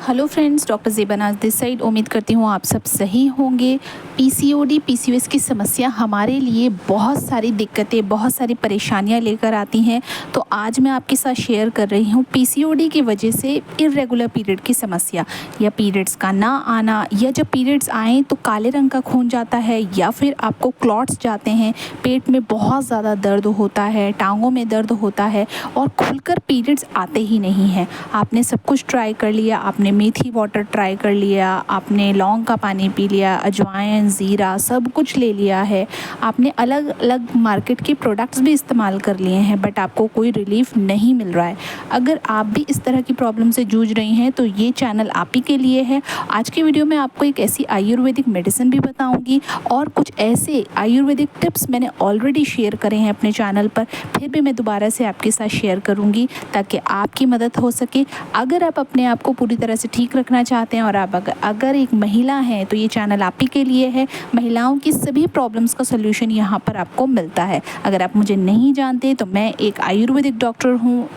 Hello friends, doctor Zeba Naaz this side. उम्मीद करती हूँ आप सब सही होंगे। पीसीओडी पीसीओएस की समस्या हमारे लिए बहुत सारी दिक्कतें, बहुत सारी परेशानियाँ लेकर आती हैं। तो आज मैं आपके साथ शेयर कर रही हूँ पीसीओडी की वजह से इर्रेगुलर पीरियड की समस्या, या पीरियड्स का ना आना, या जब पीरियड्स आएँ तो काले रंग का खून जाता है, या फिर आपको क्लॉट्स जाते हैं, पेट में बहुत ज़्यादा दर्द होता है, टांगों में दर्द होता है और खुलकर पीरियड्स आते ही नहीं हैं। आपने सब कुछ ट्राई कर लिया, आपने मेथी वाटर ट्राई कर लिया, आपने लौंग का पानी पी लिया, अजवाइन, ज़ीरा सब कुछ ले लिया है, आपने अलग अलग मार्केट के प्रोडक्ट्स भी इस्तेमाल कर लिए हैं, बट आपको कोई रिलीफ नहीं मिल रहा है। अगर आप भी इस तरह की प्रॉब्लम से जूझ रही हैं तो ये चैनल आप ही के लिए है। आज की वीडियो में आपको एक ऐसी आयुर्वेदिक मेडिसिन भी बताऊंगी और कुछ ऐसे आयुर्वेदिक टिप्स मैंने ऑलरेडी शेयर करे हैं अपने चैनल पर, फिर भी मैं दोबारा से आपके साथ शेयर करूंगी ताकि आपकी मदद हो सके। अगर आप अपने आप को पूरी तरह से ठीक रखना चाहते हैं और आप अगर एक महिला हैं तो ये चैनल आप ही के लिए है। महिलाओं की सभी प्रॉब्लम्स का सलूशन यहाँ पर आपको मिलता है। अगर आप मुझे नहीं जानते तो मैं एक आयुर्वेदिक डॉक्टर हूँ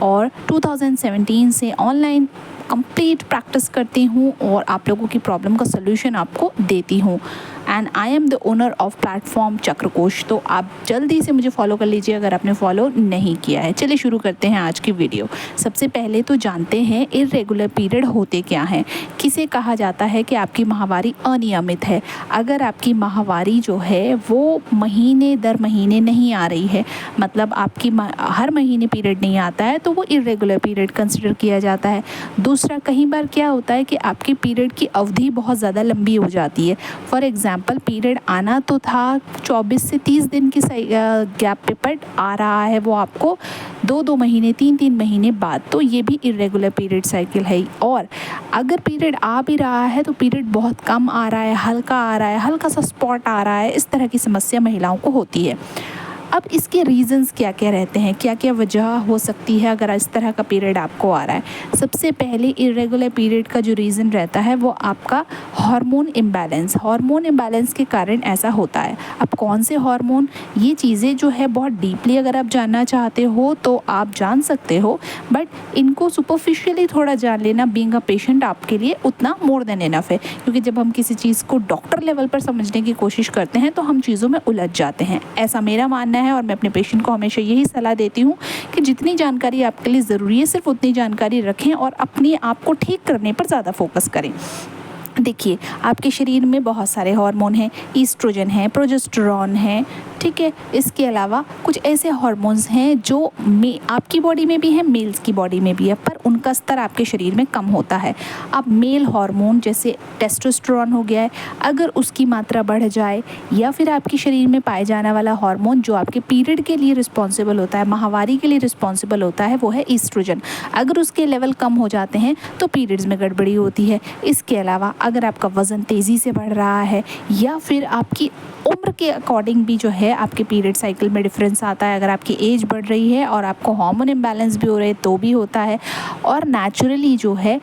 और 2017 से ऑनलाइन कंप्लीट प्रैक्टिस करती हूँ और आप लोगों की प्रॉब्लम का सलूशन आपको देती हूँ। And I am the owner of platform Chakrakosh. तो आप जल्दी से मुझे फॉलो कर लीजिए अगर आपने फॉलो नहीं किया है। चलिए शुरू करते हैं आज की वीडियो। सबसे पहले तो जानते हैं इर्रेगुलर पीरियड होते क्या हैं। किसे कहा जाता है कि आपकी माहवारी अनियमित है। अगर आपकी माहवारी जो है वो महीने दर महीने नहीं आ रही है, मतलब आपकी हर महीने पीरियड नहीं आता है, तो वो इर्रेगुलर पीरियड कंसिडर किया जाता है। दूसरा, कई बार क्या होता है कि आपकी पीरियड की अवधि बहुत ज़्यादा लंबी हो जाती है। फॉर एग्जाम्पल, पीरियड आना तो था 24 से 30 दिन की गैप पे, बट आ रहा है वो आपको 2-2 महीने, 3-3 महीने बाद, तो ये भी इर्रेगुलर पीरियड साइकिल है। और अगर पीरियड आ भी रहा है तो पीरियड बहुत कम आ रहा है, हल्का आ रहा है, हल्का सा स्पॉट आ रहा है, इस तरह की समस्या महिलाओं को होती है। अब इसके रीज़न्स क्या क्या रहते हैं, क्या क्या वजह हो सकती है अगर इस तरह का पीरियड आपको आ रहा है। सबसे पहले इर्रेगुलर पीरियड का जो रीज़न रहता है वो आपका हार्मोन इम्बैलेंस। हार्मोन इम्बैलेंस के कारण ऐसा होता है। अब कौन से हार्मोन, ये चीज़ें जो है बहुत डीपली अगर आप जानना चाहते हो तो आप जान सकते हो, बट इनको सुपरफिशियली थोड़ा जान लेना बीइंग अ पेशेंट आपके लिए उतना मोर देन इनफ है। क्योंकि जब हम किसी चीज़ को डॉक्टर लेवल पर समझने की कोशिश करते हैं तो हम चीज़ों में उलझ जाते हैं, ऐसा मेरा मानना है। और मैं अपने पेशेंट को हमेशा यही सलाह देती हूँ कि जितनी जानकारी आपके लिए ज़रूरी है सिर्फ उतनी जानकारी रखें और अपने आप को ठीक करने पर ज़्यादा फोकस करें। देखिए, आपके शरीर में बहुत सारे हार्मोन हैं, ईस्ट्रोजन है, प्रोजेस्टेरॉन है, ठीक है। इसके अलावा कुछ ऐसे हार्मोन्स हैं जो आपकी बॉडी में भी है, मेल्स की बॉडी में भी है, पर उनका स्तर आपके शरीर में कम होता है। अब मेल हार्मोन जैसे टेस्टोस्टेरोन हो गया है, अगर उसकी मात्रा बढ़ जाए, या फिर आपके शरीर में पाए जाने वाला हार्मोन जो आपके पीरियड के लिए रिस्पॉन्सिबल होता है, माहवारी के लिए रिस्पॉन्सिबल होता है, वो है ईस्ट्रोजन, अगर उसके लेवल कम हो जाते हैं तो पीरियड्स में गड़बड़ी होती है। इसके अलावा अगर आपका वज़न तेज़ी से बढ़ रहा है, या फिर आपकी उम्र के अकॉर्डिंग भी जो है आपके पीरियड साइकिल में डिफरेंस आता है, अगर आपकी एज बढ़ रही है और आपको हार्मोन इम्बैलेंस भी हो रहे तो भी होता है। और नेचुरली जो है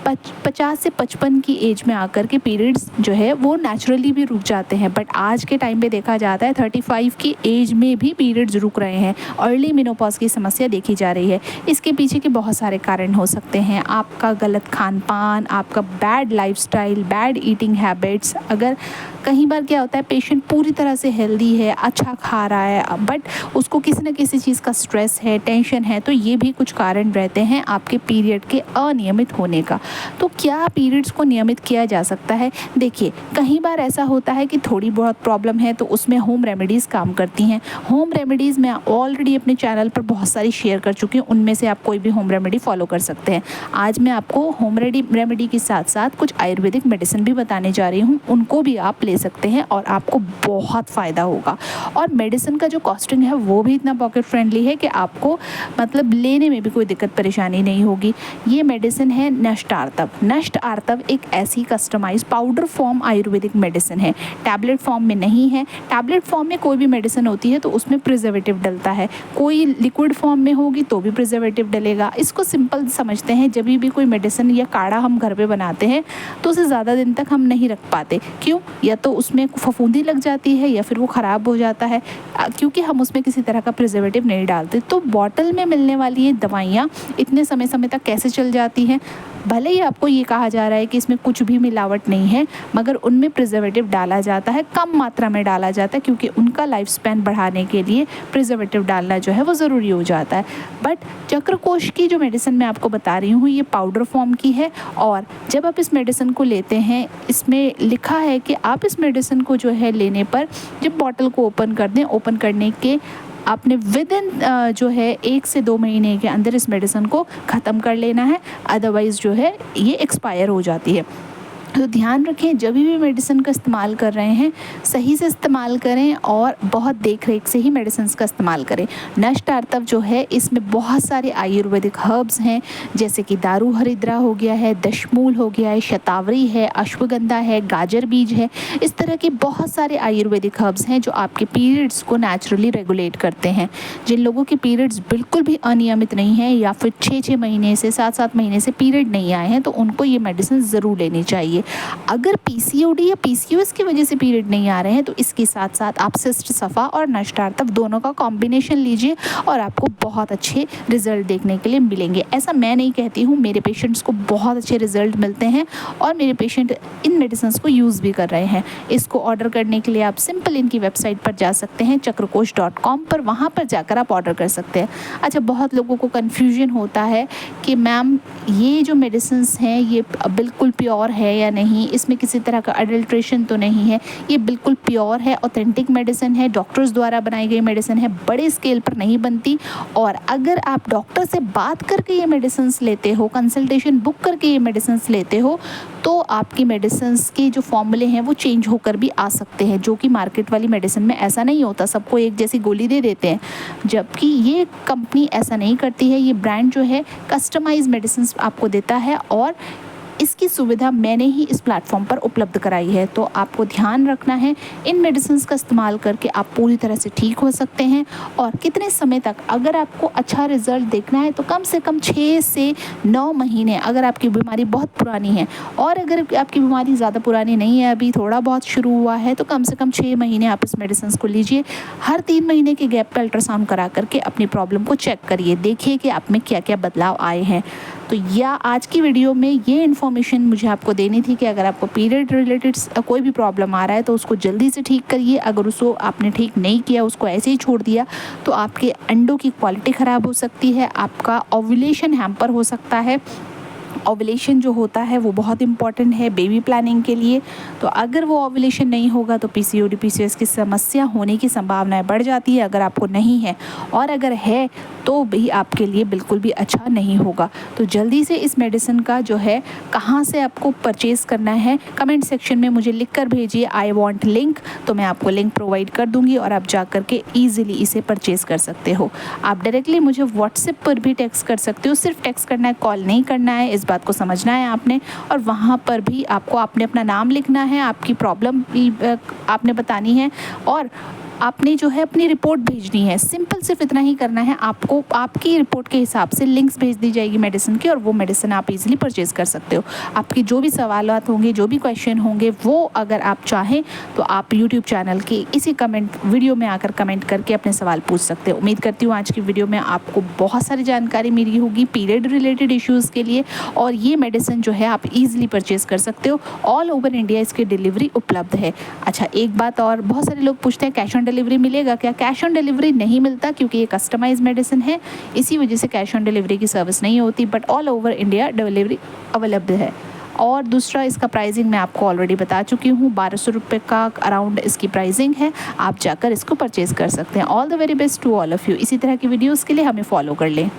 50 से 55 की एज में आकर के पीरियड्स जो है वो नेचुरली भी रुक जाते हैं, बट आज के टाइम पे देखा जाता है 35 की एज में भी पीरियड्स रुक रहे हैं। अर्ली मेनोपॉज की समस्या देखी जा रही है। इसके पीछे के बहुत सारे कारण हो सकते हैं। आपका गलत खान पान, आपका bad lifestyle, bad eating habits. अगर कई बार क्या होता है, पेशेंट पूरी तरह से हेल्दी है, अच्छा खा रहा है, बट उसको किसी न किसी चीज़ का स्ट्रेस है, टेंशन है, तो ये भी कुछ कारण रहते हैं आपके पीरियड के अनियमित होने का। तो क्या पीरियड्स को नियमित किया जा सकता है? देखिए, कई बार ऐसा होता है कि थोड़ी बहुत प्रॉब्लम है तो उसमें होम रेमेडीज़ काम करती हैं। होम रेमेडीज़ मैं ऑलरेडी अपने चैनल पर बहुत सारी शेयर कर चुकी हूँ, उनमें से आप कोई भी होम रेमेडी फॉलो कर सकते हैं। आज मैं आपको होम रेमेडी के साथ साथ कुछ आयुर्वेदिक मेडिसिन भी बताने जा रही हूँ, उनको भी आप ले सकते हैं और आपको बहुत फ़ायदा होगा। और मेडिसिन का जो कॉस्टिंग है वो भी इतना पॉकेट फ्रेंडली है कि आपको मतलब लेने में भी कोई दिक्कत परेशानी नहीं होगी। ये मेडिसिन है नष्ट आर्तव। नष्ट आर्तव एक ऐसी customise powder form Ayurvedic medicine है, टैबलेट फॉर्म में नहीं है। टैबलेट फॉर्म में कोई भी मेडिसिन होती है तो उसमें प्रिजर्वेटिव डलता है, कोई लिक्विड फॉर्म में होगी तो भी प्रिजर्वेटिव डलेगा। इसको सिंपल समझते हैं, जब भी कोई मेडिसिन या काढ़ा हम घर पे बनाते हैं तो उसे ज़्यादा दिन तक हम नहीं रख पाते। क्यों? या तो उसमें फफूंदी लग जाती है या फिर वो ख़राब हो जाता है, क्योंकि हम उसमें किसी तरह का प्रिजर्वेटिव नहीं डालते। तो बॉटल में मिलने वाली ये दवाइयाँ इतने समय तक कैसे चल जाती हैं? भले ही आपको ये कहा जा रहा है कि इसमें कुछ भी मिलावट नहीं है, मगर उनमें प्रिजर्वेटिव डाला जाता है, कम मात्रा में डाला जाता है, क्योंकि उनका लाइफ स्पैन बढ़ाने के लिए प्रिजर्वेटिव डालना जो है वो ज़रूरी हो जाता है। बट चक्रकोश की जो मेडिसिन मैं आपको बता रही हूँ ये पाउडर फॉर्म की है, और जब आप इस मेडिसिन को लेते हैं इसमें लिखा है कि आप इस मेडिसिन को जो है लेने पर जब बॉटल को ओपन कर दें, ओपन करने के आपने विद इन जो है 1 से 2 महीने के अंदर इस मेडिसिन को ख़त्म कर लेना है, अदरवाइज़ जो है ये एक्सपायर हो जाती है। तो ध्यान रखें, जब भी मेडिसिन का इस्तेमाल कर रहे हैं सही से इस्तेमाल करें और बहुत देख रेख से ही मेडिसिन का इस्तेमाल करें। नष्ट आर्तव जो है इसमें बहुत सारे आयुर्वेदिक हर्ब्स हैं, जैसे कि दारू हरिद्रा हो गया है, दशमूल हो गया है, शतावरी है, अश्वगंधा है, गाजर बीज है। इस तरह के बहुत सारे आयुर्वेदिक हर्ब्स हैं जो आपके पीरियड्स को नेचुरली रेगुलेट करते हैं। जिन लोगों के पीरियड्स बिल्कुल भी अनियमित नहीं है या फिर 6-6 महीने से 7-7 महीने से पीरियड नहीं आए हैं तो उनको ये मेडिसिन ज़रूर लेनी चाहिए। अगर पीसीओडी या पीसीओएस की वजह से पीरियड नहीं आ रहे हैं तो इसके साथ साथ आप सिस्ट सफ़ा और नष्ट आर्तव दोनों का कॉम्बिनेशन लीजिए और आपको बहुत अच्छे रिजल्ट देखने के लिए मिलेंगे। ऐसा मैं नहीं कहती हूँ, मेरे पेशेंट्स को बहुत अच्छे रिजल्ट मिलते हैं और मेरे पेशेंट इन मेडिसिन को यूज़ भी कर रहे हैं। इसको ऑर्डर करने के लिए आप सिंपल इनकी वेबसाइट पर जा सकते हैं chakrakosh.com पर, वहाँ पर जाकर आप ऑर्डर कर सकते हैं। अच्छा, बहुत लोगों को कन्फ्यूजन होता है कि मैम ये जो मेडिसिन हैं ये बिल्कुल प्योर है या नहीं, इसमें किसी तरह का अडल्ट्रेशन तो नहीं है। ये बिल्कुल प्योर है, ऑथेंटिक मेडिसिन है, डॉक्टर्स द्वारा बनाई गई मेडिसिन है, बड़े स्केल पर नहीं बनती। और अगर आप डॉक्टर से बात करके ये मेडिसिन लेते हो, कंसल्टेशन बुक करके ये मेडिसिन लेते हो, तो आपकी मेडिसिन के जो फॉर्मूले हैं वो चेंज होकर भी आ सकते हैं, जो कि मार्केट वाली मेडिसिन में ऐसा नहीं होता। सबको एक जैसी गोली दे देते हैं, जबकि ये कंपनी ऐसा नहीं करती है। ये ब्रांड जो है कस्टमाइज मेडिसिन आपको देता है और इसकी सुविधा मैंने ही इस प्लेटफॉर्म पर उपलब्ध कराई है। तो आपको ध्यान रखना है, इन मेडिसिन का इस्तेमाल करके आप पूरी तरह से ठीक हो सकते हैं। और कितने समय तक, अगर आपको अच्छा रिजल्ट देखना है तो कम से कम 6 से 9 महीने, अगर आपकी बीमारी बहुत पुरानी है, और अगर आपकी बीमारी ज़्यादा पुरानी नहीं है, अभी थोड़ा बहुत शुरू हुआ है, तो कम से कम 6 महीने आप इस मेडिसिन को लीजिए। हर 3 महीने के गैप पर अल्ट्रासाउंड करा करके अपनी प्रॉब्लम को चेक करिए, देखिए कि आप में क्या क्या बदलाव आए हैं। तो या आज की वीडियो में ये इन्फॉर्मेशन मुझे आपको देनी थी कि अगर आपको पीरियड रिलेटेड कोई भी प्रॉब्लम आ रहा है तो उसको जल्दी से ठीक करिए। अगर उसको आपने ठीक नहीं किया, उसको ऐसे ही छोड़ दिया, तो आपके अंडों की क्वालिटी ख़राब हो सकती है, आपका ओव्यूलेशन हैम्पर हो सकता है। ओव्यूलेशन जो होता है वो बहुत इंपॉर्टेंट है बेबी प्लानिंग के लिए। तो अगर वो ओव्यूलेशन नहीं होगा तो पीसीओडी पीसीओएस की समस्या होने की संभावनाएं बढ़ जाती है, अगर आपको नहीं है। और अगर है तो भी आपके लिए बिल्कुल भी अच्छा नहीं होगा। तो जल्दी से इस मेडिसिन का जो है कहाँ से आपको परचेज़ करना है, कमेंट सेक्शन में मुझे लिख कर भेजिए, आई वॉन्ट लिंक, तो मैं आपको लिंक प्रोवाइड कर दूँगी और आप जा कर के ईज़िली इसे परचेज़ कर सकते हो। आप डायरेक्टली मुझे व्हाट्सएप पर भी टेक्स्ट कर सकते हो, सिर्फ टेक्स्ट करना है, कॉल नहीं करना है, इस बात को समझना है आपने। और वहाँ पर भी आपको आपने अपना नाम लिखना है, आपकी प्रॉब्लम आपने बतानी है और आपने जो है अपनी रिपोर्ट भेजनी है। सिंपल सिर्फ इतना ही करना है। आपको आपकी रिपोर्ट के हिसाब से लिंक्स भेज दी जाएगी मेडिसिन की और वो मेडिसिन आप इजीली परचेज़ कर सकते हो। आपकी जो भी सवालात होंगे, जो भी क्वेश्चन होंगे, वो अगर आप चाहें तो आप यूट्यूब चैनल के इसी कमेंट वीडियो में आकर कमेंट करके अपने सवाल पूछ सकते हो। उम्मीद करती हूँ आज की वीडियो में आपको बहुत सारी जानकारी मिली होगी पीरियड रिलेटेड इश्यूज़ के लिए, और ये मेडिसिन जो है आप ईजिली परचेज़ कर सकते हो। ऑल ओवर इंडिया इसकी डिलीवरी उपलब्ध है। अच्छा, एक बात और, बहुत सारे लोग पूछते हैं कैश ऑन डिलीवरी मिलेगा क्या? कैश ऑन डिलीवरी नहीं मिलता क्योंकि ये कस्टमाइज मेडिसिन है, इसी वजह से कैश ऑन डिलीवरी की सर्विस नहीं होती, but all over India delivery available है। और दूसरा, इसका प्राइसिंग मैं आपको ऑलरेडी बता चुकी हूँ, 1200 रुपये का अराउंड इसकी प्राइसिंग है। आप जाकर इसको परचेज़ कर सकते हैं। All the very best to all of you. इसी तरह की वीडियोज़ के लिए हमें फॉलो कर लें।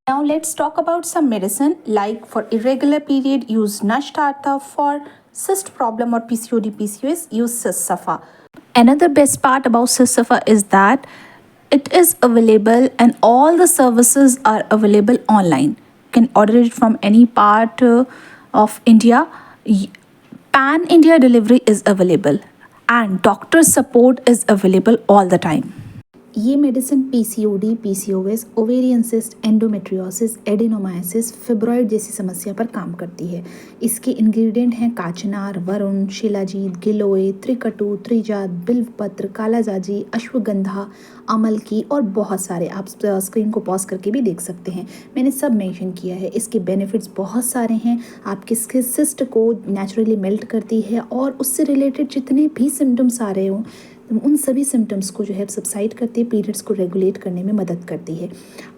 Now let's talk about some medicine like for irregular period use Nasht Artha, for cyst problem or PCOD PCOS use Sys-Safa. Another best part about Sys-Safa is that it is available and all the services are available online. You can order it from any part of India. Pan India delivery is available and doctor support is available all the time. ये medicine PCOD, PCOS, ovarian cyst, endometriosis, adenomyosis, fibroid जैसी समस्या पर काम करती है। इसके ingredient हैं काचनार, वरुण, शिलाजीत, गिलोय, त्रिकटु, त्रिजात, बिल्वपत्र, कालाजाजी, अश्वगंधा, अमलकी और बहुत सारे। आप स्क्रीन को पॉज करके भी देख सकते हैं, मैंने सब मेंशन किया है। इसके बेनिफिट्स बहुत सारे हैं। आपके सिस्ट को नेचुरली मेल्ट करती है और उससे रिलेटेड जितने भी सिम्टम्स आ रहे हों उन सभी सिम्टम्स को जो है सबसाइड करती है, पीरियड्स को रेगुलेट करने में मदद करती है।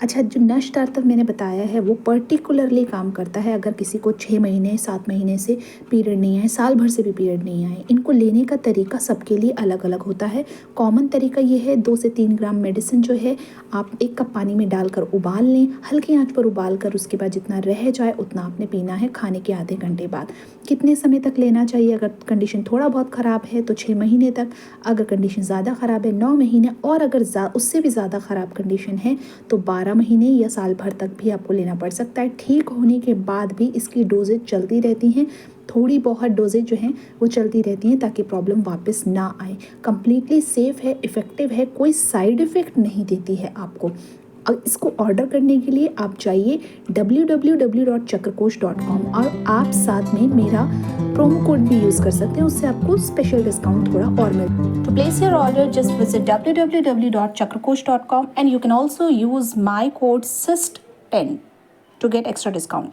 अच्छा, जो नश स्टार्टर मैंने बताया है वो पर्टिकुलरली काम करता है अगर किसी को 6 महीने 7 महीने से पीरियड नहीं आए, साल भर से भी पीरियड नहीं आए। इनको लेने का तरीका सबके लिए अलग अलग होता है। कॉमन तरीका ये है 2 से 3 ग्राम मेडिसिन जो है आप 1 कप पानी में डालकर उबाल लें, हल्की आंच पर उबाल कर उसके बाद जितना रह जाए उतना आपने पीना है खाने के आधे घंटे बाद। कितने समय तक लेना चाहिए? अगर कंडीशन थोड़ा बहुत ख़राब है तो 6 महीने तक, अगर कंडीशन ज़्यादा ख़राब है 9 महीने, और अगर उससे भी ज़्यादा ख़राब कंडीशन है तो 12 महीने या साल भर तक भी आपको लेना पड़ सकता है। ठीक होने के बाद भी इसकी डोजेज चलती रहती हैं, थोड़ी बहुत डोजेज जो हैं वो चलती रहती हैं ताकि प्रॉब्लम वापस ना आए। कंप्लीटली सेफ़ है, इफ़ेक्टिव है, कोई साइड इफ़ेक्ट नहीं देती है आपको। अब इसको ऑर्डर करने के लिए आप जाइए www.chakrakosh.com और आप साथ में मेरा प्रोमो कोड भी यूज़ कर सकते हैं, उससे आपको स्पेशल डिस्काउंट थोड़ा और मिल। To place your order, just visit www.chakrakosh.com and you can also use my code SIST10 to get extra discount.